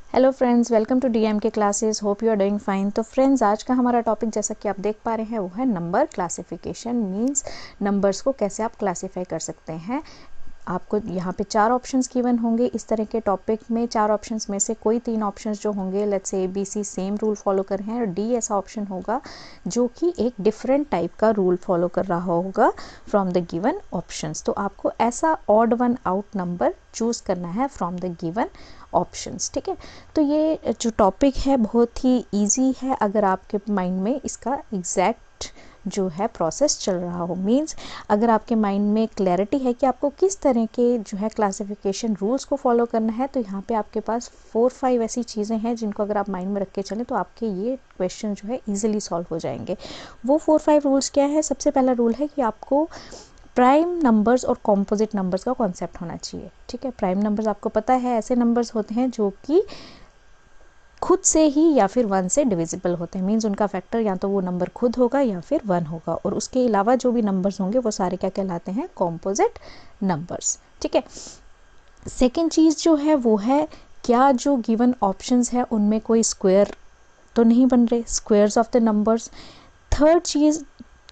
Hello friends, welcome to DM के classes. Hope you are doing fine. तो friends, आज का हमारा टॉपिक जैसा कि आप देख पा रहे हैं वो है नंबर क्लासिफिकेशन। मींस नंबर्स को कैसे आप क्लासीफाई कर सकते हैं। आपको यहाँ पे 4 ऑप्शंस गिवन होंगे। इस तरह के टॉपिक में 4 ऑप्शंस में से कोई 3 ऑप्शंस जो होंगे, let's say ABC same rule follow कर रहे हैं, और D ऐसा ऑप्शन होगा जो कि एक डिफरेंट टाइप का रूल फॉलो कर रहा होगा फ्रॉम द गिवन ऑप्शंस। तो आपको ऐसा odd one out number choose करना है फ्रॉम द गिवन ऑप्शंस। ठीक है, तो ये जो टॉपिक है बहुत ही इजी है अगर आपके माइंड में इसका एग्जैक्ट जो है प्रोसेस चल रहा हो। मींस अगर आपके माइंड में क्लैरिटी है कि आपको किस तरह के जो है क्लासिफिकेशन रूल्स को फॉलो करना है, तो यहाँ पे आपके पास 4-5 ऐसी चीज़ें हैं जिनको अगर आप माइंड में रख के चलें तो आपके ये क्वेश्चन जो है इजीली सॉल्व हो जाएंगे। वो 4-5 रूल्स क्या है? सबसे पहला रूल है कि आपको प्राइम नंबर्स और कॉम्पोजिट नंबर्स का कॉन्सेप्ट होना चाहिए। ठीक है, प्राइम नंबर्स आपको पता है ऐसे नंबर्स होते हैं जो कि खुद से ही या फिर 1 से डिविजिबल होते हैं। मींस उनका फैक्टर या तो वो नंबर खुद होगा या फिर 1 होगा, और उसके अलावा जो भी नंबर्स होंगे वो सारे क्या कहलाते हैं? Composite numbers. ठीक है, सेकेंड चीज़ जो है वो है क्या जो गिवन ऑप्शंस है उनमें कोई स्क्वायर तो नहीं बन रहे, squares of the numbers. Third चीज़,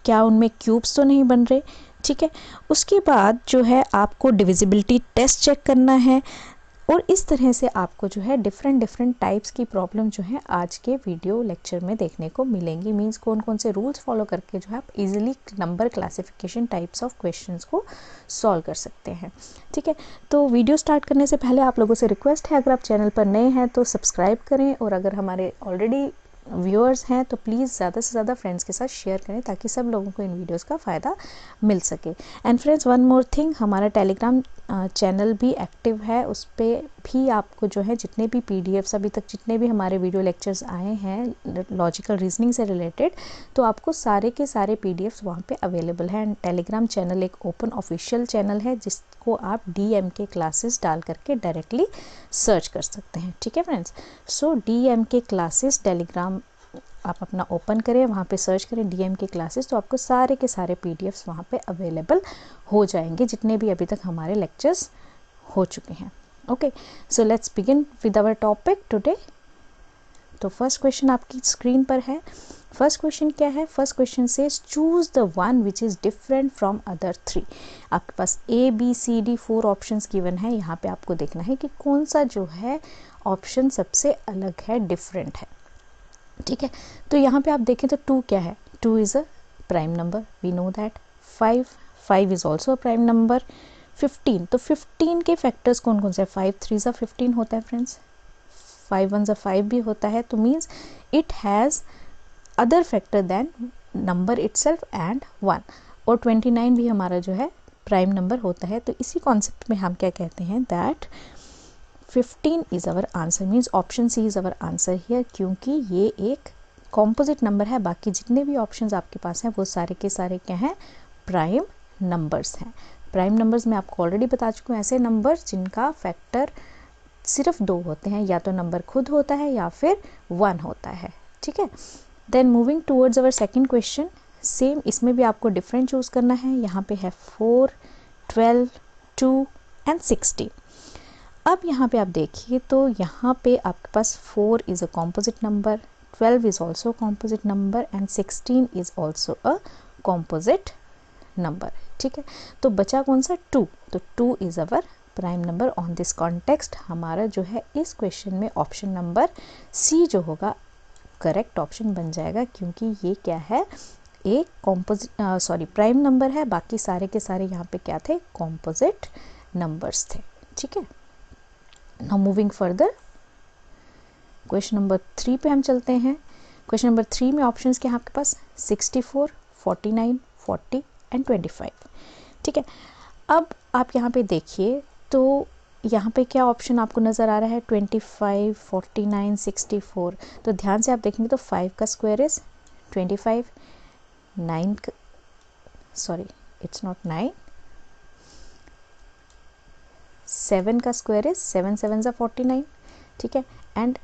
क्या उनमें क्यूब्स तो नहीं बन रहे। ठीक है, उसके बाद जो है आपको डिविजिबिलिटी टेस्ट चेक करना है, और इस तरह से आपको जो है डिफरेंट टाइप्स की प्रॉब्लम जो है आज के वीडियो लेक्चर में देखने को मिलेंगी। मींस कौन कौन से रूल्स फॉलो करके जो है आप easily number classification types of questions को सॉल्व कर सकते हैं। ठीक है, तो वीडियो स्टार्ट करने से पहले आप लोगों से रिक्वेस्ट है, अगर आप चैनल पर नए हैं तो सब्सक्राइब करें, और अगर हमारे ऑलरेडी व्यूअर्स हैं तो प्लीज़ ज़्यादा से ज़्यादा फ्रेंड्स के साथ शेयर करें ताकि सब लोगों को इन वीडियोस का फ़ायदा मिल सके। And friends, one more thing, हमारा टेलीग्राम चैनल भी एक्टिव है। उस पर भी आपको जो है जितने भी PDFs अभी तक जितने भी हमारे वीडियो लेक्चर्स आए हैं लॉजिकल रीजनिंग से रिलेटेड, तो आपको सारे के सारे PDFs वहाँ पे अवेलेबल हैं। एंड टेलीग्राम चैनल एक ओपन ऑफिशियल चैनल है जिसको आप DM के क्लासेस डाल करके डायरेक्टली सर्च कर सकते हैं। ठीक है फ्रेंड्स, सो DM के क्लासेस टेलीग्राम आप अपना ओपन करें, वहाँ पे सर्च करें DM के क्लासेस, तो आपको सारे के सारे PDFs वहाँ पे अवेलेबल हो जाएंगे जितने भी अभी तक हमारे लेक्चर्स हो चुके हैं। Okay, so let's begin with our topic today. तो फर्स्ट क्वेश्चन आपकी स्क्रीन पर है। फर्स्ट क्वेश्चन क्या है? फर्स्ट क्वेश्चन से choose the one which is different from other 3। आपके पास ABCD 4 ऑप्शंस गिवन है। यहाँ पे आपको देखना है कि कौन सा जो है ऑप्शन सबसे अलग है, डिफरेंट है। ठीक है, तो यहाँ पे आप देखें तो 2 क्या है? 2 is a prime number, we know that. 5 is also a prime number. 15, तो 15 के फैक्टर्स कौन कौन से? 5 3 15 होता है फ्रेंड्स, 5 1 5 भी होता है, तो means it has other factor than number itself and 1। और 29 भी हमारा जो है प्राइम नंबर होता है। तो इसी कॉन्सेप्ट में हम क्या कहते हैं? That 15 is our answer. Means option C is our answer here, क्योंकि ये एक कॉम्पोजिट नंबर है। बाकी जितने भी ऑप्शंस आपके पास हैं वो सारे के सारे क्या हैं? प्राइम नंबर्स हैं। प्राइम नंबर्स में आपको ऑलरेडी बता चुकी हूँ, ऐसे नंबर्स जिनका फैक्टर सिर्फ 2 होते हैं, या तो नंबर खुद होता है या फिर 1 होता है। ठीक है, then moving towards our second question. Same इसमें भी आपको डिफरेंट चूज़ करना है। यहाँ पे है 4, 12, 2 एंड 16। अब यहाँ पे आप देखिए तो यहाँ पे आपके पास 4 is a composite number, 12 is also composite number and 16 is also a composite number. ठीक है, तो बचा कौन सा? 2। तो 2 is our prime number. On this context हमारा जो है इस क्वेश्चन में ऑप्शन नंबर C जो होगा करेक्ट ऑप्शन बन जाएगा, क्योंकि ये क्या है? एक कॉम्पोजिट प्राइम नंबर है। बाकी सारे के सारे यहाँ पे क्या थे? कॉम्पोजिट नंबर्स थे। ठीक है, now moving further, question number 3 पे हम चलते हैं। क्वेश्चन नंबर 3 में ऑप्शंस क्या है आपके पास? 64, 49, 40 एंड 25। ठीक है, अब आप यहाँ पे देखिए तो यहाँ पे क्या ऑप्शन आपको नज़र आ रहा है? 25, 49, 64। तो ध्यान से आप देखेंगे तो 5 का square is 25, 9 sorry it's not 9, 7 का स्क्वायर इज 7 7 ज़ा 49। ठीक है, एंड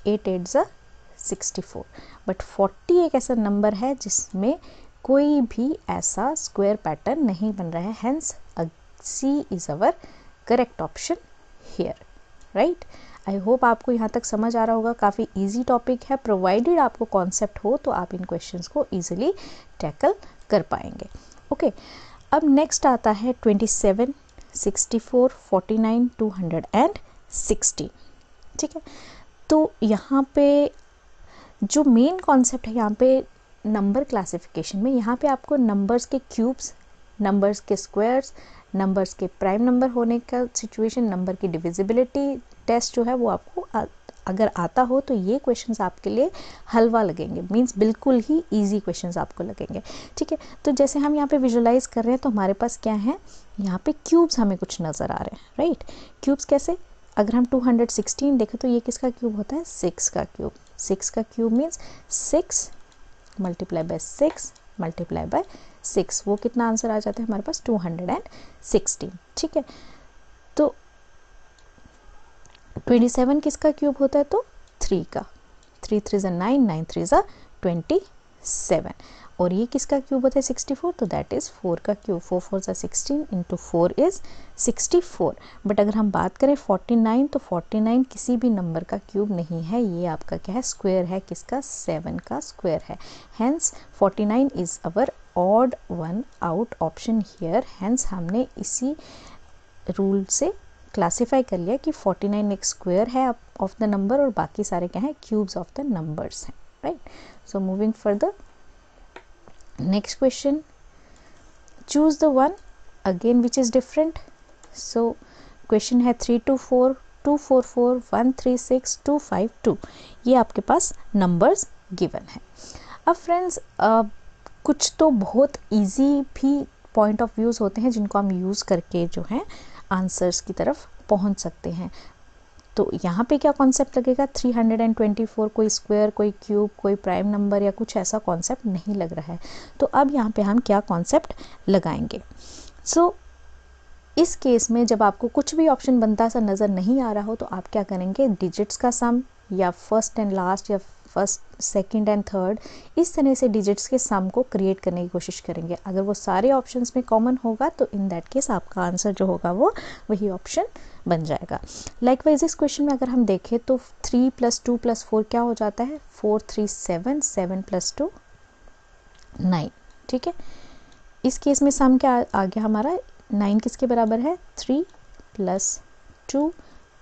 8 8 ज़ा 64। बट 40 एक ऐसा नंबर है जिसमें कोई भी ऐसा स्क्वायर पैटर्न नहीं बन रहा है, hence C is our correct option here, right. I hope आपको यहाँ तक समझ आ रहा होगा, काफ़ी ईजी टॉपिक है, प्रोवाइडेड आपको कॉन्सेप्ट हो तो आप इन क्वेश्चंस को ईजिली टैकल कर पाएंगे। ओके, अब नेक्स्ट आता है 27, 64, 49, 260। ठीक है, तो यहाँ पे जो मेन कॉन्सेप्ट है यहाँ पे नंबर क्लासिफिकेशन में, यहाँ पे आपको नंबर्स के क्यूब्स, नंबर्स के स्क्वायर्स, नंबर्स के प्राइम नंबर होने का सिचुएशन, नंबर की डिविजिबिलिटी टेस्ट जो है वो आपको अगर आता हो तो ये क्वेश्चंस आपके लिए हलवा लगेंगे, मींस बिल्कुल ही इजी क्वेश्चंस आपको लगेंगे। ठीक है, तो जैसे हम यहाँ पे विजुलाइज कर रहे हैं तो हमारे पास क्या है, यहाँ पे क्यूब्स हमें कुछ नज़र आ रहे हैं, राइट। क्यूब्स कैसे, अगर हम 216 देखें तो ये किसका क्यूब होता है, 6 का क्यूब। 6 का cube means 6 multiply by 6 multiply by 6, वो कितना आंसर आ जाता है हमारे पास, 216। ठीक है, तो 27 किसका क्यूब होता है, तो 3 का, 3 3 ज़ा 9, 9 3 ज़ा 27। और ये किसका क्यूब होता है, 64, तो दैट इज़ 4 का क्यूब, 4 4 ज़ा 16 इंटू 4 इज़ 64। बट अगर हम बात करें 49, तो 49 किसी भी नंबर का क्यूब नहीं है, ये आपका क्या है, स्क्वायर है, किसका, 7 का स्क्वायर है। Hence 49 is our odd one out option here. Hence हमने इसी रूल से क्लासीफाई कर लिया कि 49 एक स्क्वायर है ऑफ द नंबर और बाकी सारे क्या है, क्यूब्स ऑफ द नंबर्स हैं, right. So moving further, next question, choose the one again which is different. So question है 324, 244, 136, 252, ये आपके पास नंबर्स गिवन है। अब फ्रेंड्स कुछ तो बहुत इजी भी पॉइंट ऑफ व्यूज़ होते हैं जिनको हम यूज़ करके जो है आंसर्स की तरफ पहुंच सकते हैं। तो यहाँ पे क्या कॉन्सेप्ट लगेगा, 324 कोई स्क्वायर, कोई क्यूब, कोई प्राइम नंबर या कुछ ऐसा कॉन्सेप्ट नहीं लग रहा है। तो अब यहाँ पे हम क्या कॉन्सेप्ट लगाएंगे। सो इस केस में जब आपको कुछ भी ऑप्शन बनता सा नज़र नहीं आ रहा हो तो आप क्या करेंगे, डिजिट्स का सम या फर्स्ट एंड लास्ट या फर्स्ट सेकंड एंड थर्ड, इस तरह से डिजिट्स के सम को क्रिएट करने की कोशिश करेंगे। अगर वो सारे ऑप्शंस में कॉमन होगा तो इन दैट केस आपका आंसर जो होगा वो वही ऑप्शन बन जाएगा। लाइकवाइज इस क्वेश्चन में अगर हम देखें तो 3 + 2 + 4 क्या हो जाता है, 4 3 7, 7 + 2 9। ठीक है, इस केस में सम क्या आ गया हमारा, 9 किसके बराबर है, 3 + 2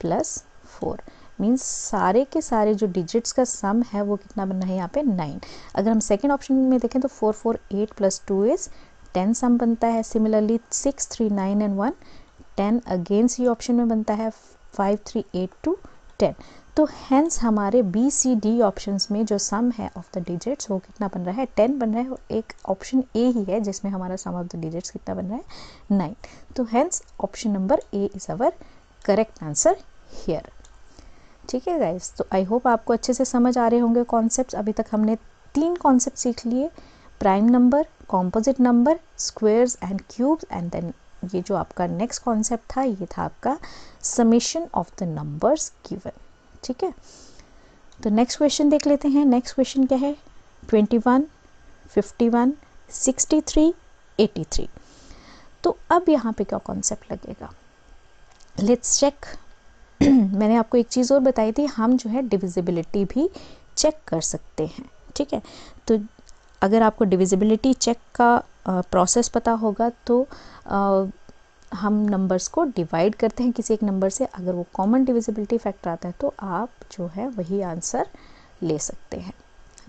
+ 4, मीन्स सारे के सारे जो डिजिट्स का सम है वो कितना बन रहा है यहाँ पे, 9। अगर हम सेकेंड ऑप्शन में देखें तो 4 4 8 + 2 इज़ 10 सम बनता है। Similarly 6 3 9 and 1 10 again C option में बनता है, 5 3 8 2 10। तो हैंस हमारे बी सी डी ऑप्शंस में जो सम है ऑफ द डिजिट्स वो कितना बन रहा है, 10 बन रहा है। और एक ऑप्शन ए ही है जिसमें हमारा सम ऑफ द डिजिट्स कितना बन रहा है, 9। तो hence option number A is our correct answer here. ठीक है गाइस, तो आई होप आपको अच्छे से समझ आ रहे होंगे कॉन्सेप्ट्स। अभी तक हमने 3 कॉन्सेप्ट सीख लिए, prime number, composite number, squares and cubes, and then ये जो आपका नेक्स्ट कॉन्सेप्ट था ये था आपका summation of the numbers given. ठीक है, तो नेक्स्ट क्वेश्चन देख लेते हैं। नेक्स्ट क्वेश्चन क्या है, 21, 51, 63, 83। तो अब यहाँ पे क्या कॉन्सेप्ट लगेगा, लेट्स चेक। मैंने आपको एक चीज़ और बताई थी, हम जो है डिविजिबिलिटी भी चेक कर सकते हैं। ठीक है, तो अगर आपको डिविजिबिलिटी चेक का प्रोसेस पता होगा तो हम नंबर्स को डिवाइड करते हैं किसी एक नंबर से, अगर वो कॉमन डिविजिबिलिटी फैक्टर आता है तो आप जो है वही आंसर ले सकते हैं।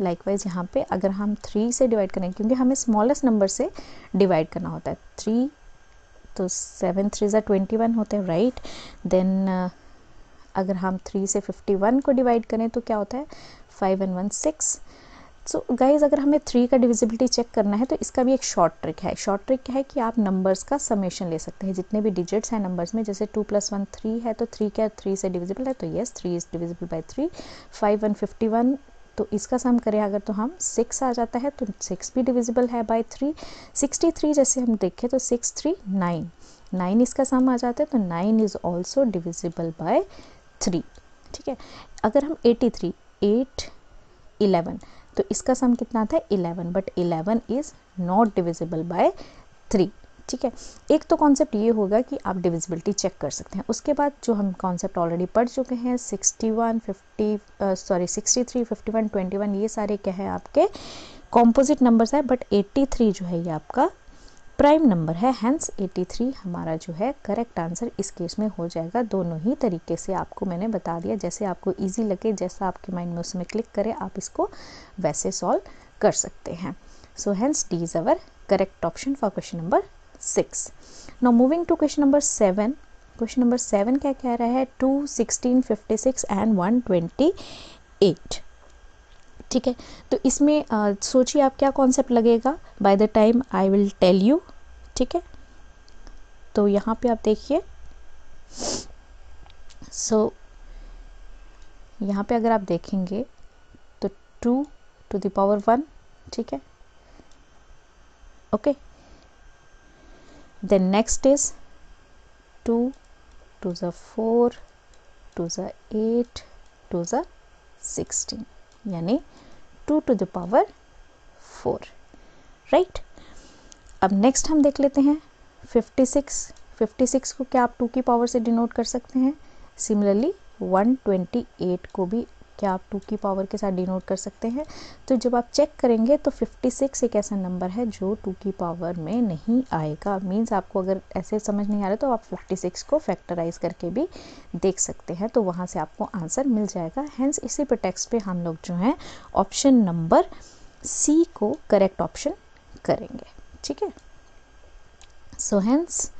लाइकवाइज यहाँ पे अगर हम 3 से डिवाइड करें, क्योंकि हमें स्मॉलेस्ट नंबर से डिवाइड करना होता है, 3 तो 7 3 ज़ा 21 होते हैं, राइट। देन अगर हम 3 से 51 को डिवाइड करें तो क्या होता है, 5 and 1 6। सो गाइज अगर हमें 3 का डिविजिबिलिटी चेक करना है तो इसका भी एक शॉर्ट ट्रिक है। शॉर्ट ट्रिक क्या है कि आप नंबर्स का समेशन ले सकते हैं, जितने भी डिजिट्स हैं नंबर्स में, जैसे 2 + 1 3 है तो 3 क्या 3 से डिविजिबल है, तो yes 3 is divisible by 3। 5 and 51 तो इसका सम करें अगर तो हम 6 आ जाता है, तो 6 भी डिविजिबल है बाय 3। 63 जैसे हम देखें तो 6 3 9, 9 इसका सम आ जाता है, तो 9 इज़ ऑल्सो डिविजिबल बाय 3। ठीक है, अगर हम 83 8 11 तो इसका सम कितना था, 11, but 11 is not divisible by 3। ठीक है। एक तो कॉन्सेप्ट ये होगा कि आप डिविजिबिलिटी चेक कर सकते हैं। उसके बाद जो हम कॉन्सेप्ट ऑलरेडी पढ़ चुके हैं 63, 51, 21, ये सारे क्या है आपके कॉम्पोजिट नंबर्स है, बट 83 जो है ये आपका प्राइम नंबर है, हैंस 83 हमारा जो है करेक्ट आंसर इस केस में हो जाएगा। दोनों ही तरीके से आपको मैंने बता दिया, जैसे आपको इजी लगे, जैसा आपके माइंड में उसमें क्लिक करे आप इसको वैसे सॉल्व कर सकते हैं। So hence D is our correct option for question number 6। Now moving to question number 7। Question number 7 क्या कह रहा है, 2, 16, 56 एंड 128। ठीक है, तो इसमें सोचिए आप क्या कॉन्सेप्ट लगेगा by the time I will tell you. ठीक है, तो यहाँ पे आप देखिए, सो यहाँ पे अगर आप देखेंगे तो 2 to the power 1, ठीक है, okay. Then next is 2 to the 4 to the 8 to the 16, यानी 2 to the power 4, राइट। अब नेक्स्ट हम देख लेते हैं 56 को क्या आप 2 की पावर से डिनोट कर सकते हैं। सिमिलरली 128 को भी क्या आप 2 की पावर के साथ डिनोट कर सकते हैं। तो जब आप चेक करेंगे तो 56 एक ऐसा नंबर है जो 2 की पावर में नहीं आएगा। मीन्स आपको अगर ऐसे समझ नहीं आ रहा तो आप 56 को फैक्टराइज करके भी देख सकते हैं, तो वहाँ से आपको आंसर मिल जाएगा। हैंस इसी प्रेटेक्स्ट पे हम लोग जो है ऑप्शन नंबर सी को करेक्ट ऑप्शन करेंगे। ठीक है, सो हैंस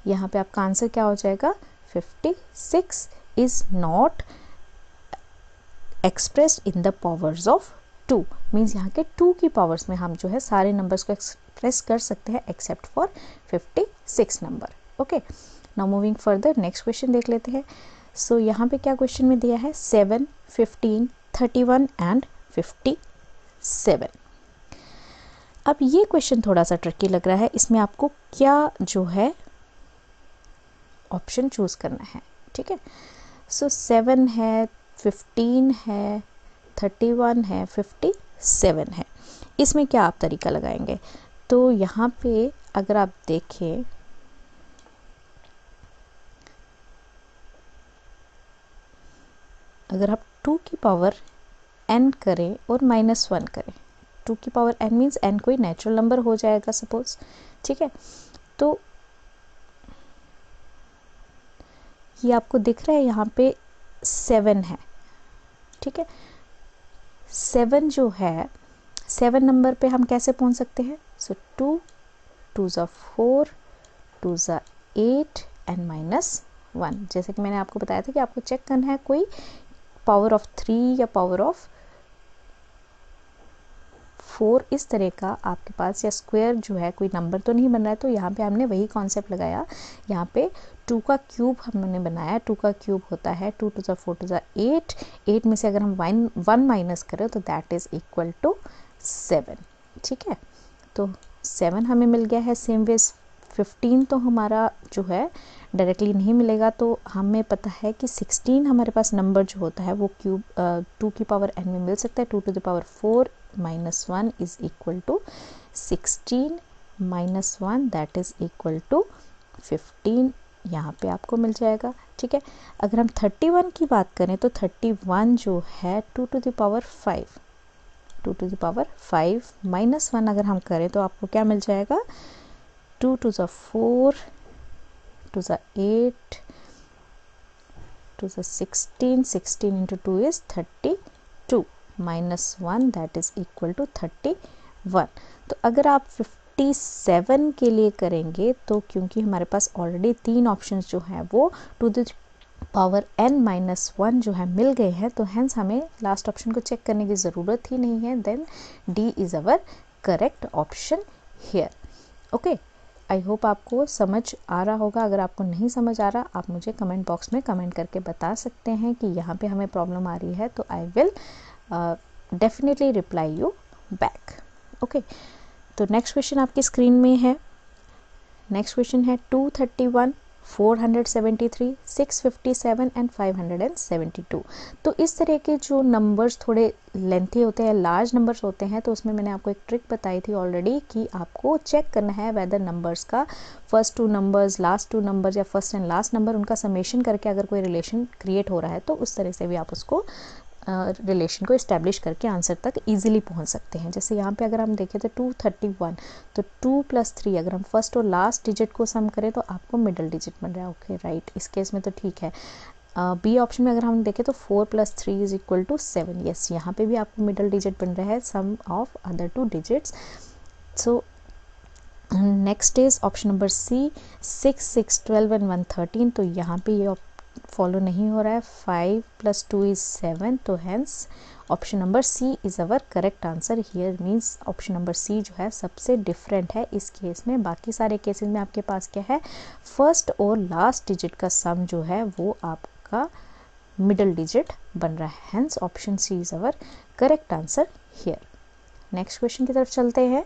यहाँ पे आपका आंसर क्या हो जाएगा, 56 is not expressed in the powers of 2। Means यहाँ के 2 की पावर्स में हम जो है सारे नंबर्स को एक्सप्रेस कर सकते हैं except for 56 number. Okay, now moving further next question देख लेते हैं। सो यहाँ पे क्या क्वेश्चन में दिया है, 7, 15, 31 एंड 57। अब ये क्वेश्चन थोड़ा सा ट्रिकी लग रहा है, इसमें आपको क्या जो है ऑप्शन चूज करना है। ठीक है, सो 7 है, 15 है, 31 है, 57 है, इसमें क्या आप तरीका लगाएंगे। तो यहाँ पे अगर आप देखें, अगर आप 2 की पावर n करें और -1 करें, 2 की पावर n मीन्स n कोई नेचुरल नंबर हो जाएगा सपोज। ठीक है, तो ये आपको दिख रहा है यहाँ पे 7 है। ठीक है, 7 जो है 7 नंबर पे हम कैसे पहुंच सकते हैं, सो 2 to the 4 to the 8 and -1। जैसे कि मैंने आपको बताया था कि आपको चेक करना है कोई पावर ऑफ 3 या पावर ऑफ 4 इस तरह का आपके पास, या स्क्वायर जो है कोई नंबर तो नहीं बन रहा है। तो यहाँ पे हमने वही कॉन्सेप्ट लगाया, यहाँ पे 2 का क्यूब हमने बनाया। 2 का क्यूब होता है 2 to the 4 to the 8, 8 में से अगर हम 1 माइनस करें तो दैट इज इक्वल टू 7। ठीक है, तो 7 हमें मिल गया है। सेम वेज 15 तो हमारा जो है डायरेक्टली नहीं मिलेगा, तो हमें पता है कि 16 हमारे पास नंबर जो होता है वो क्यूब 2 की पावर n में मिल सकता है। 2 to the power 4 -1 is equal to 16 -1 that is equal to 15, यहाँ पे आपको मिल जाएगा। ठीक है, अगर हम 31 की बात करें तो 31 जो है 2 to the power 5, 2 to the power 5 -1 अगर हम करें तो आपको क्या मिल जाएगा, 2 to the 4 to the 8 to the 16, 16 into 2 is 32 -1 that is equal to 31। तो अगर आप 57 के लिए करेंगे तो क्योंकि हमारे पास ऑलरेडी 3 ऑप्शंस जो हैं वो 2 to the पावर n-1 जो है मिल गए हैं, तो हैंस हमें लास्ट ऑप्शन को चेक करने की ज़रूरत ही नहीं है। Then D is our correct option here. Okay, I hope आपको समझ आ रहा होगा। अगर आपको नहीं समझ आ रहा, आप मुझे कमेंट बॉक्स में कमेंट करके बता सकते हैं कि यहाँ पे हमें प्रॉब्लम आ रही है, तो I will definitely reply you back. Okay, तो नेक्स्ट क्वेश्चन आपकी स्क्रीन में है। नेक्स्ट क्वेश्चन है 231, 473, 657 एंड 572। तो इस तरह के जो नंबर्स थोड़े लेंथी होते हैं, लार्ज नंबर्स होते हैं, तो उसमें मैंने आपको एक ट्रिक बताई थी ऑलरेडी कि आपको चेक करना है वेदर नंबर्स का first two numbers, last two numbers या फर्स्ट एंड लास्ट नंबर उनका समेशन करके अगर कोई रिलेशन क्रिएट हो रहा है तो उस तरह से भी आप उसको रिलेशन को इस्टेब्लिश करके आंसर तक इजीली पहुंच सकते हैं। जैसे यहाँ पे अगर हम देखें तो 231, तो 2 + 3 अगर हम फर्स्ट और लास्ट डिजिट को सम करें तो आपको मिडल डिजिट बन रहा है। ओके राइट, इस केस में तो ठीक है। बी ऑप्शन में अगर हम देखें तो 4 + 3 = 7। यस, यहाँ पे भी आपको मिडल डिजिट बन रहा है, sum of other 2 digits. So next is option number C, 6, 6, 12 and 113। तो यहाँ पे ये फॉलो नहीं हो रहा है। 5 + 2 = 7, तो hence option number C is our correct answer here. Means option number C जो है सबसे डिफरेंट है इस केस में। बाकी सारे केसेस में आपके पास क्या है, फर्स्ट और लास्ट डिजिट का सम जो है वो आपका मिडल डिजिट बन रहा है। Hence option C is our correct answer here. Next question की तरफ चलते हैं।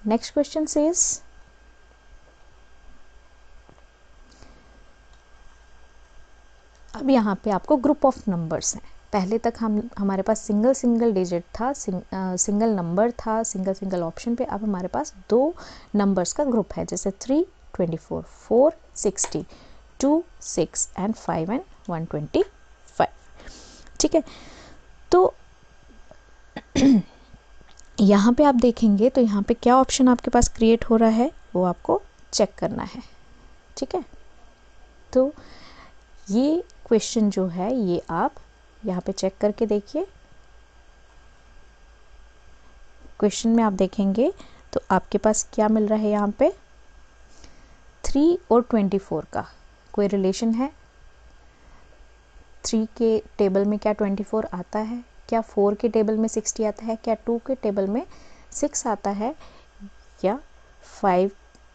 नेक्स्ट क्वेश्चन सेज अब यहाँ पे आपको ग्रुप ऑफ नंबर्स हैं। पहले तक हमारे पास सिंगल डिजिट था, सिंगल नंबर था, सिंगल ऑप्शन पे। अब हमारे पास 2 नंबर्स का ग्रुप है, जैसे 3, 24, 4, 60, 2, 6 एंड 5 एंड 125। ठीक है, तो यहाँ पे आप देखेंगे तो यहाँ पे क्या ऑप्शन आपके पास क्रिएट हो रहा है वो आपको चेक करना है। ठीक है, तो ये क्वेश्चन जो है ये आप यहाँ पे चेक करके देखिए। क्वेश्चन में आप देखेंगे तो आपके पास क्या मिल रहा है, यहाँ पे 3 और 24 का कोई रिलेशन है। 3 के टेबल में क्या 24 आता है, क्या 4 के टेबल में 60 आता है, क्या 2 के टेबल में 6 आता है, या 5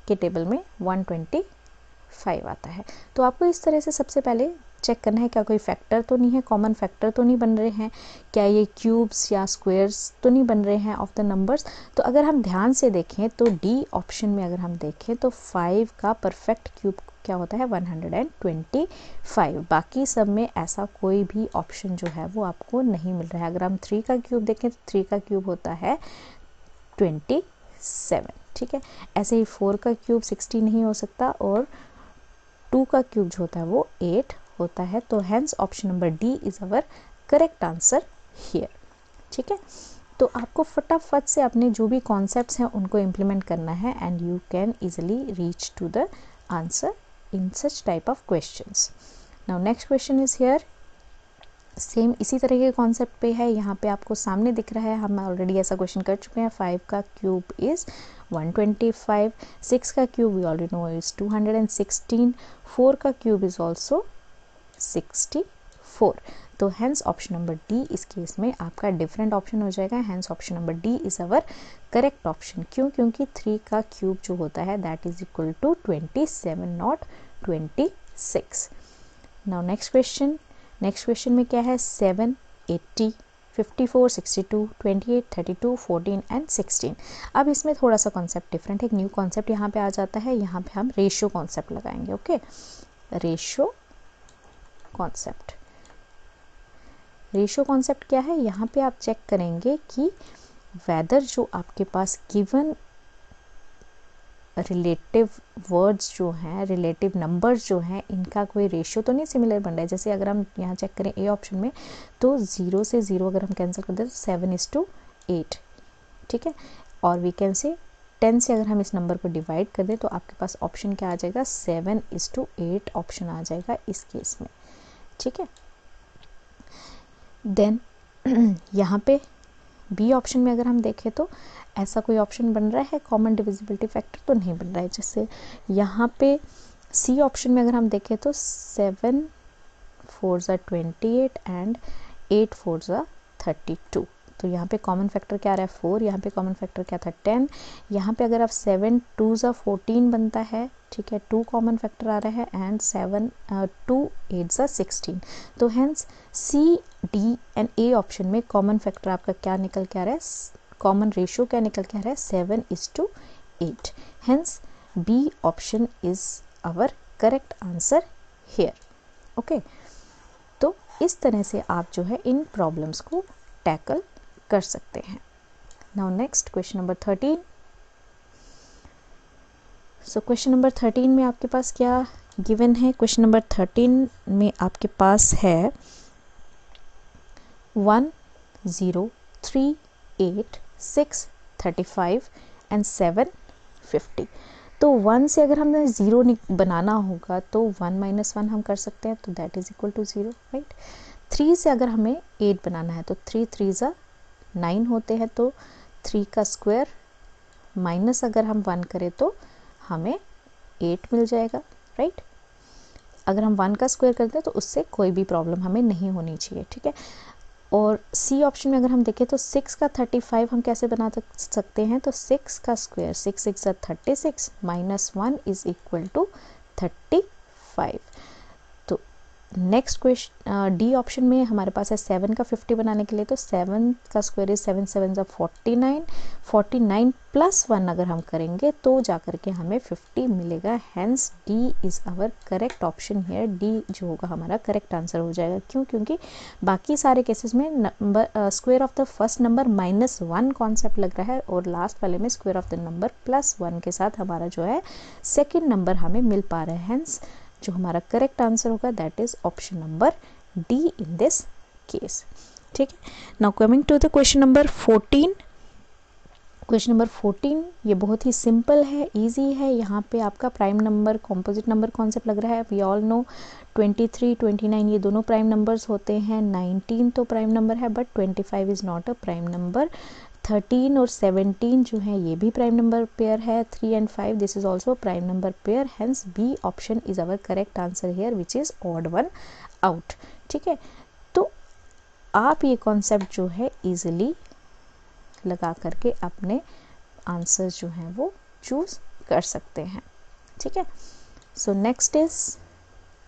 के टेबल में 125 आता है। तो आपको इस तरह से सबसे पहले चेक करना है क्या कोई फैक्टर तो नहीं है, कॉमन फैक्टर तो नहीं बन रहे हैं, क्या ये क्यूब्स या स्क्वायर्स तो नहीं बन रहे हैं ऑफ द नंबर्स। तो अगर हम ध्यान से देखें तो डी ऑप्शन में अगर हम देखें तो 5 का परफेक्ट क्यूब क्या होता है, 125। बाकी सब में ऐसा कोई भी ऑप्शन जो है वो आपको नहीं मिल रहा है। अगर हम 3 का क्यूब देखें तो 3 का क्यूब होता है 27। ठीक है, ऐसे ही 4 का क्यूब 60 नहीं हो सकता, और 2 का क्यूब जो होता है वो 8 होता है। तो hence option number D is our correct answer here. ठीक है, तो आपको फटाफट से अपने जो भी कॉन्सेप्ट्स हैं उनको इम्प्लीमेंट करना है and you can easily reach to the answer in such type of questions. Now next question is here, same इसी तरह के कॉन्सेप्ट पे है। यहाँ पे आपको सामने दिख रहा है, हम ऑलरेडी ऐसा क्वेश्चन कर चुके हैं। 5 का क्यूब इज़ 125, 6 का cube we already know is 216, 4 का क्यूब इज़ ऑल्सो 64। तो हेंस ऑप्शन नंबर डी इस केस में आपका डिफरेंट ऑप्शन हो जाएगा। Hence option number D is our correct option. क्यों? क्योंकि 3 का क्यूब जो होता है that is equal to 27, not 26। Now next question में क्या है, 7, 80, 54, 62, 28, 32, 14 एंड 16। अब इसमें थोड़ा सा कॉन्सेप्ट डिफरेंट है, एक न्यू कॉन्सेप्ट यहाँ पे आ जाता है। यहाँ पे हम रेशियो कॉन्सेप्ट लगाएंगे। ओके, रेशियो कॉन्सेप्ट क्या है, यहाँ पे आप चेक करेंगे कि वेदर जो आपके पास गिवन रिलेटिव वर्ड्स जो हैं, रिलेटिव नंबर्स जो हैं, इनका कोई रेशियो तो नहीं सिमिलर बन रहा है। जैसे अगर हम यहाँ चेक करें ए ऑप्शन में तो 0 से 0 अगर हम कैंसिल कर दें तो 7:8। ठीक है, और वी कैन से 10 से अगर हम इस नंबर को डिवाइड कर दें तो आपके पास ऑप्शन क्या आ जाएगा, 7:8 ऑप्शन आ जाएगा इस केस में। ठीक है, देन यहाँ पे बी ऑप्शन में अगर हम देखें तो ऐसा कोई ऑप्शन बन रहा है, कॉमन डिविजिबिलिटी फैक्टर तो नहीं बन रहा है। जैसे यहाँ पे सी ऑप्शन में अगर हम देखें तो 7 4 28 एंड 8 4 32। तो यहाँ पे कॉमन फैक्टर क्या आ रहा है, 4। यहाँ पे कॉमन फैक्टर क्या था, 10। यहाँ पे अगर आप 7 2 14 बनता है। ठीक है, 2 कॉमन फैक्टर आ रहा है एंड 2 8 16। तो hence C D and A option में कॉमन फैक्टर आपका क्या निकल के आ रहा है, कॉमन रेशियो क्या निकल के आ रहा है, 7:8। Hence B option is our correct answer here. Okay, तो इस तरह से आप जो है इन प्रॉब्लम्स को टैकल कर सकते हैं। Now next question number 13। सो क्वेश्चन नंबर 13 में आपके पास क्या गिवन है? क्वेश्चन नंबर 13 में आपके पास है 1 0 3 8 6 35 एंड 7 50। तो 1 से अगर हमें 0 बनाना होगा तो 1 माइनस 1 हम कर सकते हैं, तो that is equal to 0, right. 3 से अगर हमें 8 बनाना है तो 3 3 ज़ा 9 होते हैं, तो 3 का स्क्वायर माइनस अगर हम 1 करें तो हमें 8 मिल जाएगा, राइट। अगर हम 1 का स्क्वायर करते हैं तो उससे कोई भी प्रॉब्लम हमें नहीं होनी चाहिए, ठीक है। और सी ऑप्शन में अगर हम देखें तो 6 का 35 हम कैसे बना सकते हैं? तो 6 का square 6 6 36 minus 1 is equal to 35। तो नेक्स्ट क्वेश्चन डी ऑप्शन में हमारे पास है 7 का 50 बनाने के लिए, तो 7 का स्क्वायर इज 7 7 49, 49 प्लस 1 अगर हम करेंगे तो जा करके हमें 50 मिलेगा। Hence D is our correct option here. D जो होगा हमारा करेक्ट आंसर हो जाएगा। क्यों? क्योंकि बाकी सारे केसेस में number square of the first number -1 concept लग रहा है और लास्ट वाले में स्क्वायर ऑफ द नंबर +1 के साथ हमारा जो है सेकेंड नंबर हमें मिल पा रहा है। हैंस जो हमारा करेक्ट आंसर होगा that is option number D in this case, ठीक है। Now coming to the question number 14। Question number 14 ये बहुत ही सिंपल है, इजी है। यहाँ पे आपका prime number composite number concept लग रहा है। वी ऑल नो 23 29 ये दोनों प्राइम नंबर्स होते हैं। 19 तो प्राइम नंबर है but 25 is not a prime number. 13 और 17 जो है ये भी प्राइम नंबर पेयर है। 3 and 5 this is also prime number pair. Hence B option is our correct answer here which is odd one out, ठीक है। तो आप ये कॉन्सेप्ट जो है इजिली लगा करके अपने आंसर जो हैं वो चूज कर सकते हैं, ठीक है। सो नेक्स्ट इज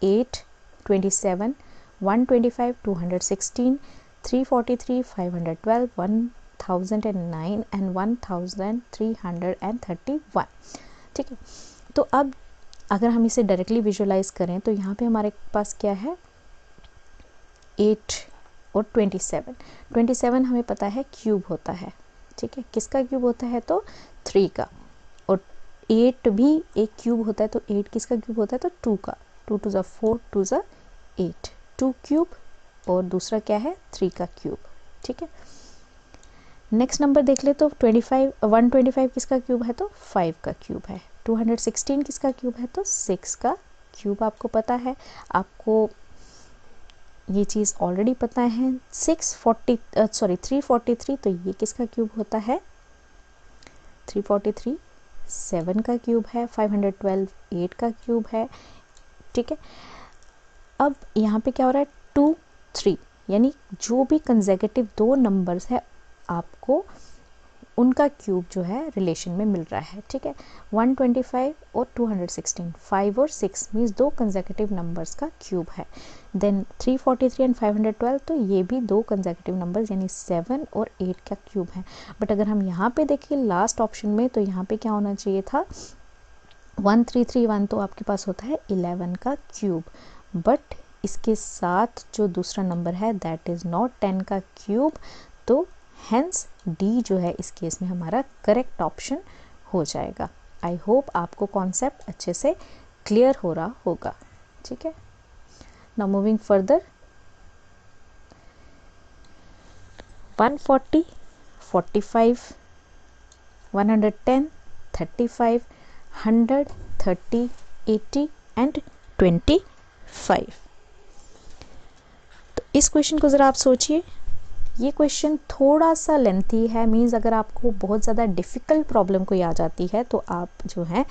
8 27 125 216 343 512 1009 एंड 1331, ठीक है। तो अब अगर हम इसे डायरेक्टली विजुअलाइज करें तो यहाँ पे हमारे पास क्या है 8 और 27 हमें पता है क्यूब होता है, ठीक है। किसका क्यूब होता है? तो 3 का। और 8 भी एक क्यूब होता है, तो 8 किसका क्यूब होता है? तो 2 का। 2 2 ज़ा 4 2 ज़ा 8, 2 क्यूब। और दूसरा क्या है? 3 का क्यूब, ठीक है। नेक्स्ट नंबर देख ले तो 125 किसका क्यूब है? तो 5 का क्यूब है। 216 किसका क्यूब है? तो 6 का क्यूब आपको पता है। आपको ये चीज़ ऑलरेडी पता है। 343 तो ये किसका क्यूब होता है? 343 7 का क्यूब है। 512 8 का क्यूब है, ठीक है। अब यहाँ पे क्या हो रहा है 2 3 यानी जो भी कंसेक्यूटिव दो नंबर्स है आपको उनका क्यूब जो है रिलेशन में मिल रहा है, ठीक है। 125 और 216 5 और 6 मीन्स दो कंसेक्यूटिव नंबर्स का क्यूब है। देन 343 एंड 512 तो ये भी दो कंसेक्यूटिव नंबर्स यानी 7 और 8 का क्यूब है। बट अगर हम यहाँ पे देखिए लास्ट ऑप्शन में तो यहाँ पे क्या होना चाहिए था 1331 तो आपके पास होता है 11 का क्यूब। बट इसके साथ जो दूसरा नंबर है दैट इज़ नॉट 10 का क्यूब, तो हेंस डी जो है इस केस में हमारा करेक्ट ऑप्शन हो जाएगा। आई होप आपको कॉन्सेप्ट अच्छे से क्लियर हो रहा होगा, ठीक है। Now moving further 140 45 110 35 100 30 80 and 25। तो इस क्वेश्चन को ज़रा आप सोचिए। ये क्वेश्चन थोड़ा सा लेंथी है, मीन्स अगर आपको बहुत ज़्यादा डिफ़िकल्ट प्रॉब्लम कोई आ जाती है तो आप जो है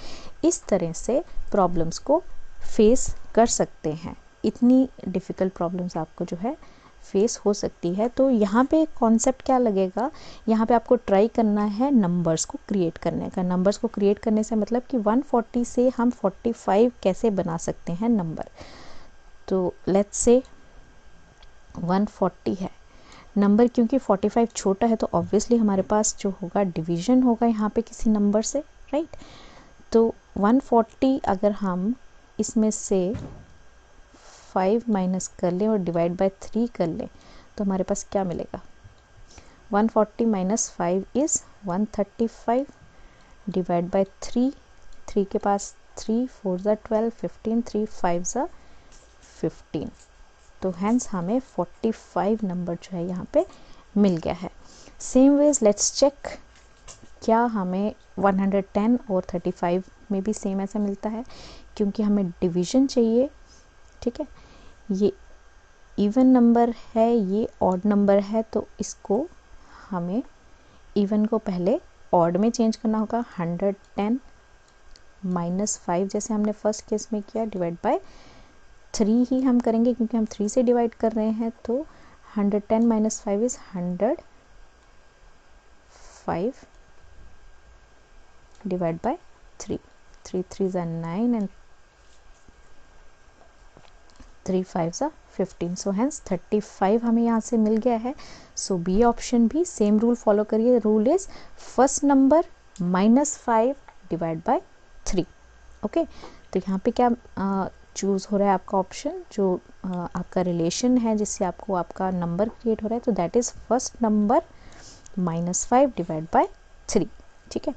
इस तरह से प्रॉब्लम्स को फेस कर सकते हैं। इतनी डिफ़िकल्ट प्रॉब्लम्स आपको जो है फेस हो सकती है। तो यहाँ पे कॉन्सेप्ट क्या लगेगा, यहाँ पे आपको ट्राई करना है नंबर्स को क्रिएट करने का। नंबर्स को क्रिएट करने से मतलब कि 140 से हम 45 कैसे बना सकते हैं नंबर। तो लेट्स से 140 है नंबर, क्योंकि 45 छोटा है तो ऑब्वियसली हमारे पास जो होगा डिवीजन होगा यहाँ पे किसी नंबर से, राइट। तो 140 अगर हम इसमें से 5 माइनस कर लें और डिवाइड बाय 3 कर लें तो हमारे पास क्या मिलेगा, 140 माइनस 5 इज़ 135 डिवाइड बाय 3, 3 के पास 3, 4 ज़ा 12, 15, 3 5 ज़ा 15, तो हैंस हमें 45 नंबर जो है यहाँ पे मिल गया है। सेम वेज लेट्स चेक क्या हमें 110 और 35 में भी सेम ऐसा मिलता है, क्योंकि हमें डिवीजन चाहिए। ठीक है, ये इवन नंबर है, ये ऑड नंबर है, तो इसको हमें इवन को पहले ऑड में चेंज करना होगा। 110 माइनस 5 जैसे हमने फर्स्ट केस में किया डिवाइड बाय 3 ही हम करेंगे क्योंकि हम 3 से डिवाइड कर रहे हैं। तो 110 माइनस 5 इज़ 105 डिवाइड बाय 3, 3 3 ज़ा 9 एंड 3 5 ज़ा 15, सो हैंस 35 हमें यहाँ से मिल गया है। सो बी ऑप्शन भी सेम रूल फॉलो करिए। Rule is first number minus 5 divide by 3। Okay, तो यहाँ पे क्या चूज़ हो रहा है आपका ऑप्शन, जो आपका रिलेशन है जिससे आपको आपका नंबर क्रिएट हो रहा है, तो that is first number minus 5 divide by 3। ठीक है,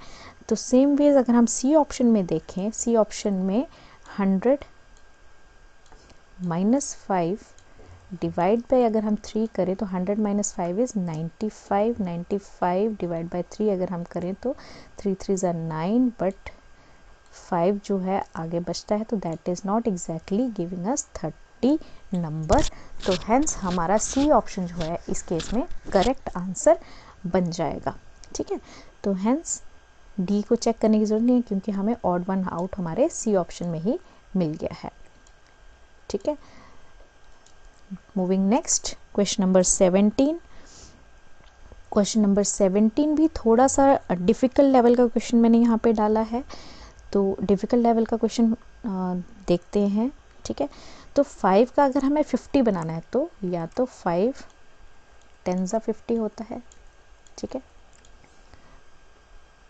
तो सेम वेज अगर हम सी ऑप्शन में देखें, सी ऑप्शन में 100 माइनस 5 डिवाइड बाय अगर हम 3 करें तो 100 माइनस 5 इज़ 95, 95 डिवाइड बाय 3 अगर हम करें तो 3 3 ज़ा 9, बट 5 जो है आगे बचता है, तो that is not exactly giving us 30 number. तो हैंस हमारा सी ऑप्शन जो है इस केस में करेक्ट आंसर बन जाएगा। ठीक है, तो हैंस डी को चेक करने की ज़रूरत नहीं है क्योंकि हमें ऑड वन आउट हमारे सी ऑप्शन में ही मिल गया है। ठीक है, moving next, question number 17। Question number 17 भी थोड़ा सा डिफ़िकल्ट लेवल का क्वेश्चन मैंने यहाँ पे डाला है, तो डिफ़िकल्ट लेवल का क्वेश्चन देखते हैं। ठीक है, तो 5 का अगर हमें 50 बनाना है तो या तो 5 10 ज़ा 50 होता है। ठीक है,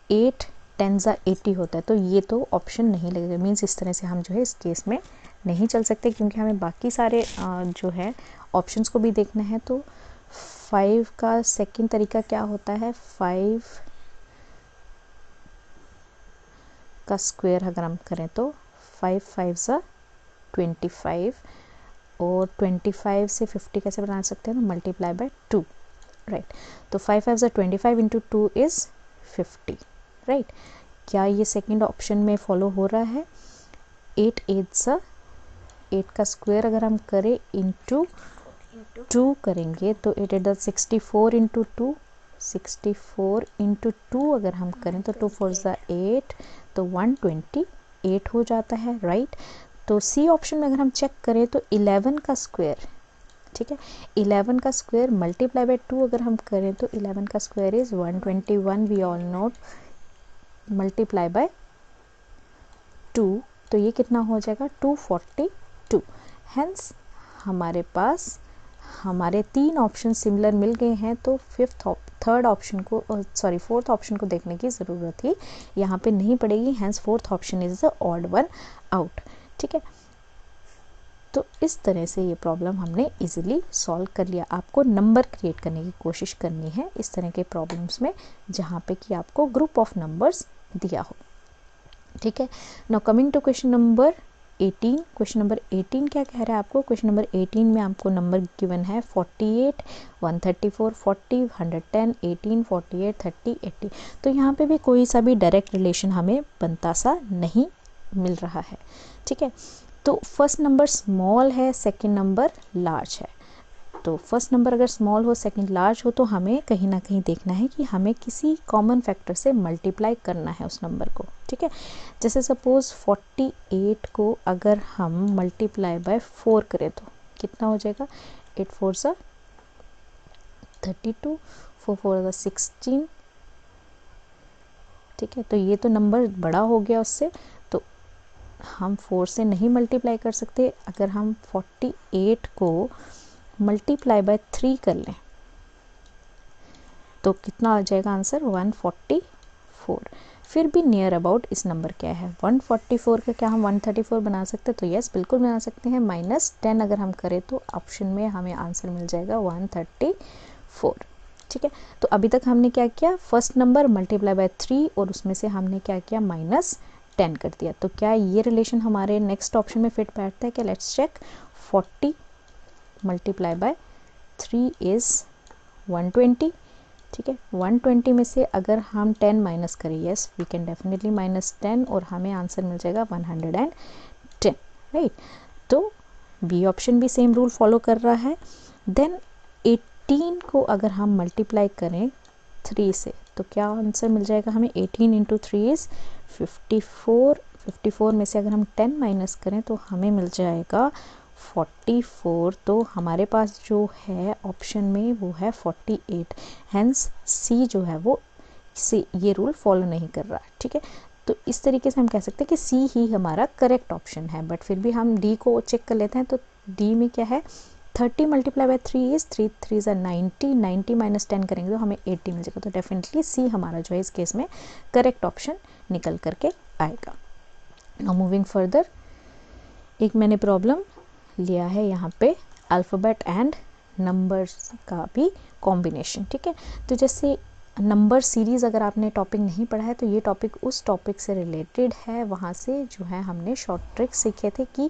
8 10 ज़ा 80 होता है, तो ये तो ऑप्शन नहीं लगेगा। मीन्स इस तरह से हम जो है इस केस में नहीं चल सकते क्योंकि हमें बाकी सारे जो है ऑप्शंस को भी देखना है। तो 5 का सेकंड तरीका क्या होता है, 5 का स्क्वायर अगर हम करें तो 5 5 ज़ा 25, और 25 से 50 कैसे बना सकते हैं, तो मल्टीप्लाई बाय 2, राइट। तो 5 5 ज़ा 25 इंटू 2 इज़ 50, राइट। क्या ये सेकंड ऑप्शन में फॉलो हो रहा है। 8 8 ज़ा 8 का स्क्वायर अगर हम करें इंटू 2 करेंगे तो 8 8 64 इंटू 2, 64 इंटू 2 अगर हम करें तो 2 4 ज़ा 8, तो 128 हो जाता है, राइट। तो सी ऑप्शन में अगर हम चेक करें तो 11 का स्क्वायर, ठीक है, 11 का स्क्वायर मल्टीप्लाई बाय 2 अगर हम करें तो 11 का square is 121, we all know, multiply by 2, तो ये कितना हो जाएगा 242। हैंस हमारे पास हमारे 3 ऑप्शन सिमिलर मिल गए हैं, तो फोर्थ ऑप्शन को देखने की ज़रूरत ही यहाँ पे नहीं पड़ेगी। Hence fourth option is the odd one out. ठीक है, तो इस तरह से ये प्रॉब्लम हमने इजीली सॉल्व कर लिया। आपको नंबर क्रिएट करने की कोशिश करनी है इस तरह के प्रॉब्लम्स में जहाँ पे कि आपको ग्रुप ऑफ नंबर्स दिया हो। ठीक है, now coming to question number 18। Question number 18 क्या कह रहा है आपको, क्वेश्चन नंबर 18 में आपको नंबर गिवन है 48, 134, 40, 110, 18, 48, 30, 80। तो यहाँ पे भी कोई सा भी डायरेक्ट रिलेशन हमें बनता सा नहीं मिल रहा है। ठीक है, तो फर्स्ट नंबर स्मॉल है, सेकंड नंबर लार्ज है। तो फर्स्ट नंबर अगर स्मॉल हो, सेकंड लार्ज हो, तो हमें कहीं ना कहीं देखना है कि हमें किसी कॉमन फैक्टर से मल्टीप्लाई करना है उस नंबर को। ठीक है, जैसे सपोज 48 को अगर हम मल्टीप्लाई बाय 4 करें तो कितना हो जाएगा, 8 4 ज़ा 32, 4 4 ज़ा 16। ठीक है, तो ये तो नंबर बड़ा हो गया उससे, तो हम 4 से नहीं मल्टीप्लाई कर सकते। अगर हम 48 को मल्टीप्लाई बाय 3 कर लें तो कितना आ जाएगा आंसर, 144। फिर भी नियर अबाउट इस नंबर क्या है, 144 का क्या हम 134 बना सकते हैं? तो यस, बिल्कुल बना सकते हैं। -10 अगर हम करें तो ऑप्शन में हमें आंसर मिल जाएगा 134। ठीक है, तो अभी तक हमने क्या किया, फर्स्ट नंबर मल्टीप्लाई बाय 3 और उसमें से हमने क्या किया, -10 कर दिया। तो क्या ये रिलेशन हमारे नेक्स्ट ऑप्शन में फिट बैठता है क्या? Let's check. 40 multiply by 3 is 120। ठीक है, 120 में से अगर हम 10 माइनस करें, यस वी कैन डेफिनेटली -10 और हमें आंसर मिल जाएगा 110, राइट। तो बी ऑप्शन भी सेम रूल फॉलो कर रहा है। देन 18 को अगर हम मल्टीप्लाई करें 3 से तो क्या आंसर मिल जाएगा हमें? 18 इंटू 3 इज़ 54। 54 में से अगर हम 10 माइनस करें तो हमें मिल जाएगा 44। तो हमारे पास जो है ऑप्शन में वो है 48। हैंस सी जो है वो सी ये रूल फॉलो नहीं कर रहा है। ठीक है, तो इस तरीके से हम कह सकते हैं कि सी ही हमारा करेक्ट ऑप्शन है। बट फिर भी हम डी को चेक कर लेते हैं। तो डी में क्या है, 30 मल्टीप्लाई बाय 3 इज़ 3 3 90। 90 माइनस 10 करेंगे तो हमें 80 मिल जाएगा। तो डेफिनेटली सी हमारा जो है इस केस में करेक्ट ऑप्शन निकल करके आएगा। नाउ मूविंग फर्दर, एक मैंने प्रॉब्लम लिया है यहाँ पे अल्फ़ाबेट एंड नंबर्स का भी कॉम्बिनेशन। ठीक है, तो जैसे नंबर सीरीज़ अगर आपने टॉपिक नहीं पढ़ा है तो ये टॉपिक उस टॉपिक से रिलेटेड है। वहाँ से जो है हमने शॉर्ट ट्रिक सीखे थे कि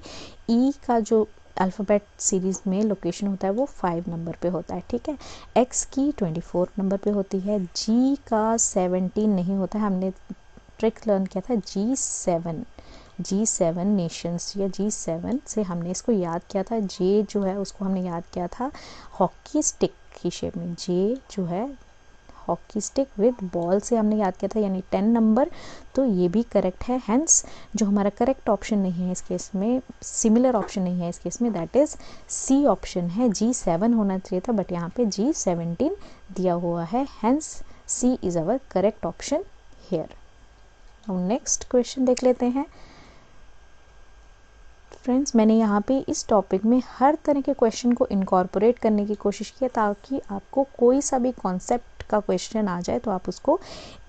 ई का जो अल्फ़ाबेट सीरीज़ में लोकेशन होता है वो 5 नंबर पे होता है। ठीक है, एक्स की 24 नंबर पे होती है, जी का 17 नहीं होता है। हमने ट्रिक लर्न किया था G7 नेशंस या G7 से हमने इसको याद किया था। जे जो है उसको हमने याद किया था हॉकी स्टिक की शेप में। जे जो है हॉकी स्टिक विद बॉल से हमने याद किया था, यानी 10 नंबर। तो ये भी करेक्ट है। हैंस जो हमारा करेक्ट ऑप्शन नहीं है इस केस में, सिमिलर ऑप्शन नहीं है इस केस में, दैट इज़ सी ऑप्शन है। G7 होना चाहिए था बट यहाँ पे G17 दिया हुआ है। Hence C is our correct option here. अब नेक्स्ट क्वेश्चन देख लेते हैं। फ्रेंड्स, मैंने यहाँ पे इस टॉपिक में हर तरह के क्वेश्चन को इनकॉर्पोरेट करने की कोशिश की है ताकि आपको कोई सा भी कॉन्सेप्ट का क्वेश्चन आ जाए तो आप उसको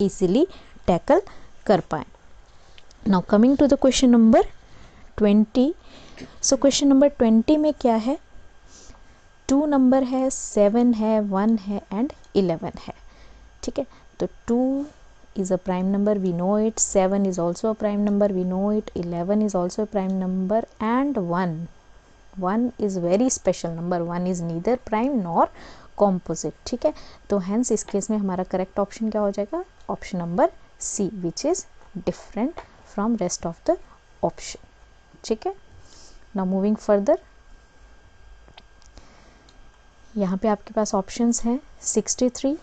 इजीली टैकल कर पाएँ। Now coming to the question number 20। So question number 20 में क्या है, 2 नंबर है, 7 है, 1 है एंड 11 है। ठीक है, तो 2 is a prime number, we know it. 7 is also a prime number, we know it. 11 is also a prime number and 1 is very special number. 1 is neither prime nor composite. ठीक है, तो hence इस case में हमारा correct option क्या हो जाएगा, option number C, which is different from rest of the option. ठीक है, नाउ मूविंग फर्दर, यहाँ पे आपके पास ऑप्शंस हैं 63,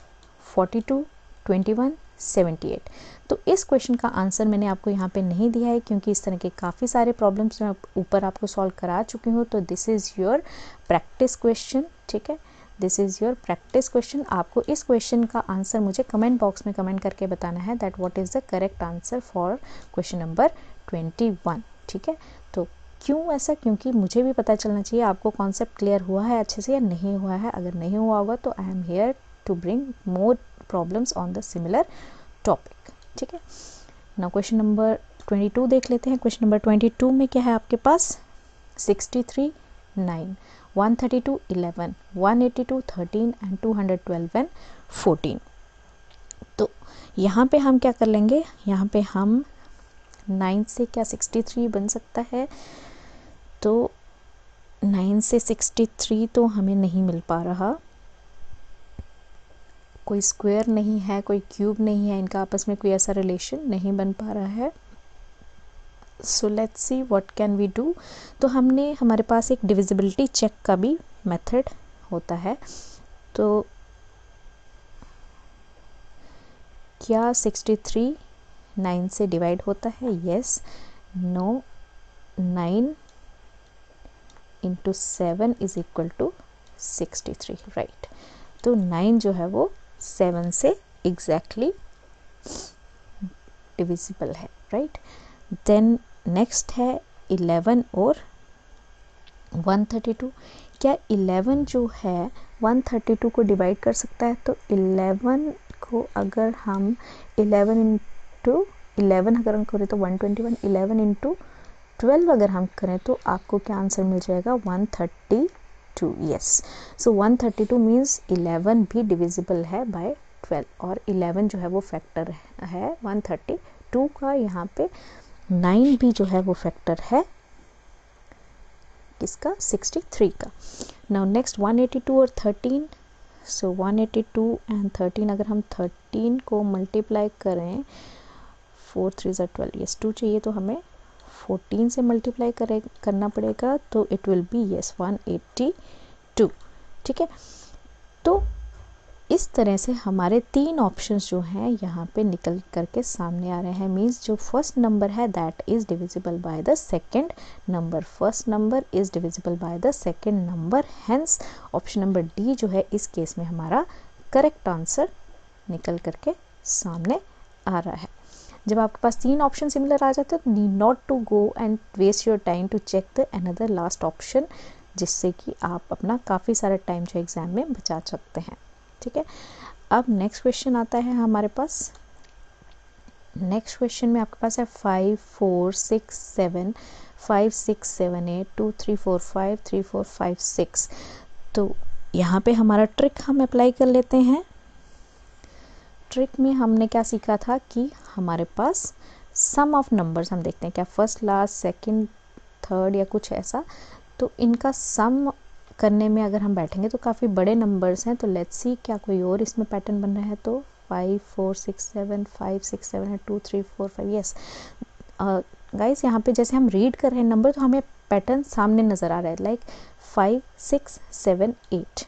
42, 21, 78। तो इस क्वेश्चन का आंसर मैंने आपको यहाँ पे नहीं दिया है क्योंकि इस तरह के काफ़ी सारे प्रॉब्लम्स मैं ऊपर आपको सॉल्व करा चुकी हूँ। तो this is your practice question. ठीक है, this is your practice question. आपको इस क्वेश्चन का आंसर मुझे कमेंट बॉक्स में कमेंट करके बताना है that what is the correct answer for question number 21। ठीक है, तो क्यों ऐसा, क्योंकि मुझे भी पता चलना चाहिए आपको कॉन्सेप्ट क्लियर हुआ है अच्छे से या नहीं हुआ है। अगर नहीं हुआ होगा तो I am here to bring more problems on the similar topic. ठीक है, नाउ क्वेश्चन नंबर 22 देख लेते हैं। क्वेश्चन नंबर 22 में क्या है आपके पास, 63 9, 132 11, 182 13 एंड 212 एंड 14। तो यहाँ पे हम क्या कर लेंगे, यहाँ पे हम 9 से क्या 63 बन सकता है, तो 9 से 63 तो हमें नहीं मिल पा रहा, कोई स्क्वायर नहीं है, कोई क्यूब नहीं है, इनका आपस में कोई ऐसा रिलेशन नहीं बन पा रहा है। So let's see what can we do. तो हमने, हमारे पास एक डिविजिबिलिटी चेक का भी मेथड होता है। तो क्या 63 9 से डिवाइड होता है? Yes, no, 9 into 7 is equal to 63, right. तो 9 जो है वो 7 से एग्जैक्टली डिविजिबल है, राइट। देन नेक्स्ट है 11 और 132। क्या 11 जो है 132 को डिवाइड कर सकता है? तो 11 को अगर हम 11 इंटू 11 अगर हम करें तो 121, 11 इंटू 12 अगर हम करें तो आपको क्या आंसर मिल जाएगा 132। यस, सो 132 मीन्स 11 भी डिविजिबल है बाय 12 और 11 जो है वो फैक्टर है 132 का। यहाँ पे 9 भी जो है वो फैक्टर है किसका, 63 का। नाउ नेक्स्ट 182 और 13, सो 182 एंड 13 अगर हम 13 को मल्टीप्लाई करें 4 3 12, यस 2 चाहिए तो हमें 14 से मल्टीप्लाई करना पड़ेगा तो इट विल बी यस 182। ठीक है, तो इस तरह से हमारे 3 ऑप्शंस जो हैं यहाँ पे निकल करके सामने आ रहे हैं। मीन्स जो फर्स्ट नंबर है that is divisible by the second number, first number is divisible by the second number, hence option number D जो है इस केस में हमारा करेक्ट आंसर निकल करके सामने आ रहा है। जब आपके पास 3 ऑप्शन सिमिलर आ जाते हैं तो need not to go and waste your time to check the another last option, जिससे कि आप अपना काफ़ी सारा टाइम जो एग्ज़ाम में बचा सकते हैं। ठीक है, अब नेक्स्ट क्वेश्चन आता है हमारे पास। नेक्स्ट क्वेश्चन में आपके पास है 5 4 6 7 5 6 7 8 2 3 4 5 3 4 5 6। तो यहाँ पे हमारा ट्रिक हम अप्लाई कर लेते हैं। ट्रिक में हमने क्या सीखा था कि हमारे पास सम ऑफ नंबर्स हम देखते हैं क्या फर्स्ट लास्ट सेकंड थर्ड या कुछ ऐसा, तो इनका सम करने में अगर हम बैठेंगे तो काफ़ी बड़े नंबर्स हैं। तो लेट्स सी क्या कोई और इसमें पैटर्न बन रहा है। तो 5 4 6 7 5 6 7 है 2 3 4 5। यस गाइस, यहाँ पे जैसे हम रीड कर रहे हैं नंबर तो हमें पैटर्न सामने नज़र आ रहा है, लाइक 5 6 7 8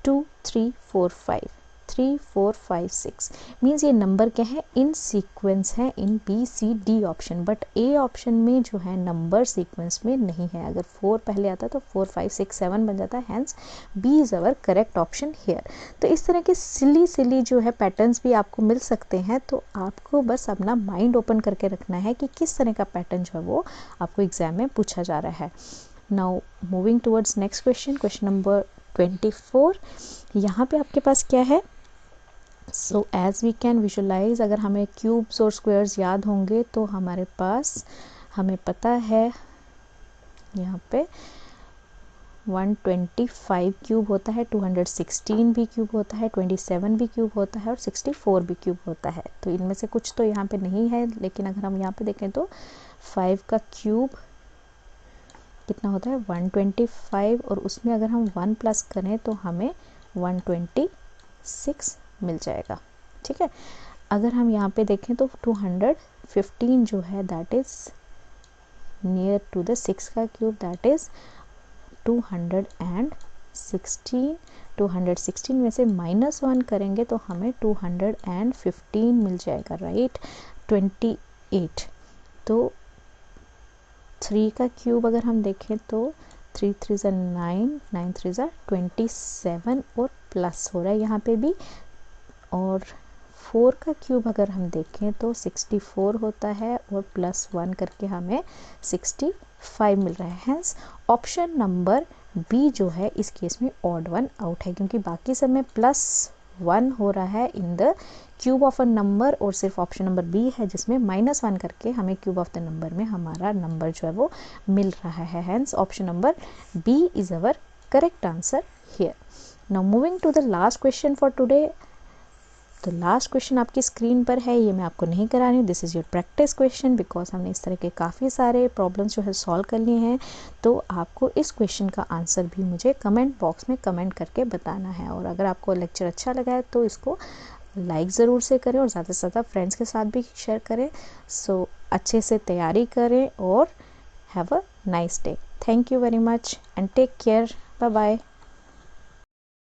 2 3 4 5 3 4 5 6 मीन्स ये नंबर क्या है, इन सीक्वेंस है इन B C D option, but A option में जो है नंबर सीक्वेंस में नहीं है। अगर 4 पहले आता तो 4 5 6 7 बन जाता है, hence B is our correct option here. तो इस तरह के सिली जो है पैटर्न्स भी आपको मिल सकते हैं, तो आपको बस अपना माइंड ओपन करके रखना है कि किस तरह का पैटर्न जो है वो आपको एग्जाम में पूछा जा रहा है। Now moving towards next question, question number 24। यहाँ पे आपके पास क्या है, so as we can visualize, अगर हमें क्यूब्स और स्क्वायर्स याद होंगे तो हमारे पास हमें पता है यहाँ पे 125 क्यूब होता है, 216 भी क्यूब होता है, 27 भी क्यूब होता है और 64 भी क्यूब होता है। तो इनमें से कुछ तो यहाँ पे नहीं है, लेकिन अगर हम यहाँ पे देखें तो 5 का क्यूब कितना होता है 125, और उसमें अगर हम 1 प्लस करें तो हमें 126 मिल जाएगा। ठीक है, अगर हम यहाँ पे देखें तो 215 जो है that is near to the 6 का क्यूब, दैट इज़ 216। 216 में से -1 करेंगे तो हमें 215 मिल जाएगा, राइट। 28, तो 3 का क्यूब अगर हम देखें तो 3 3 ज़ा 9, 9 3 ज़ा 27 और प्लस हो रहा है यहाँ पे भी, और 4 का क्यूब अगर हम देखें तो 64 होता है और +1 करके हमें 65 मिल रहा है। हैंस ऑप्शन नंबर बी जो है इस केस में ऑड वन आउट है, क्योंकि बाकी सब में +1 हो रहा है in the cube of a number, और सिर्फ ऑप्शन नंबर बी है जिसमें -1 करके हमें क्यूब ऑफ द नंबर में हमारा नंबर जो है वो मिल रहा है। Hence option number B is our correct answer here. Now moving to the last question for today. तो लास्ट क्वेश्चन आपकी स्क्रीन पर है, ये मैं आपको नहीं करा रही हूँ, this is your practice question, because हमने इस तरह के काफ़ी सारे प्रॉब्लम्स जो है सॉल्व कर लिए हैं। तो आपको इस क्वेश्चन का आंसर भी मुझे कमेंट बॉक्स में कमेंट करके बताना है, और अगर आपको लेक्चर अच्छा लगा है तो इसको लाइक ज़रूर से करें और ज़्यादा से ज़्यादा फ्रेंड्स के साथ भी शेयर करें। सो अच्छे से तैयारी करें और have a nice day. Thank you very much and take care, bye bye.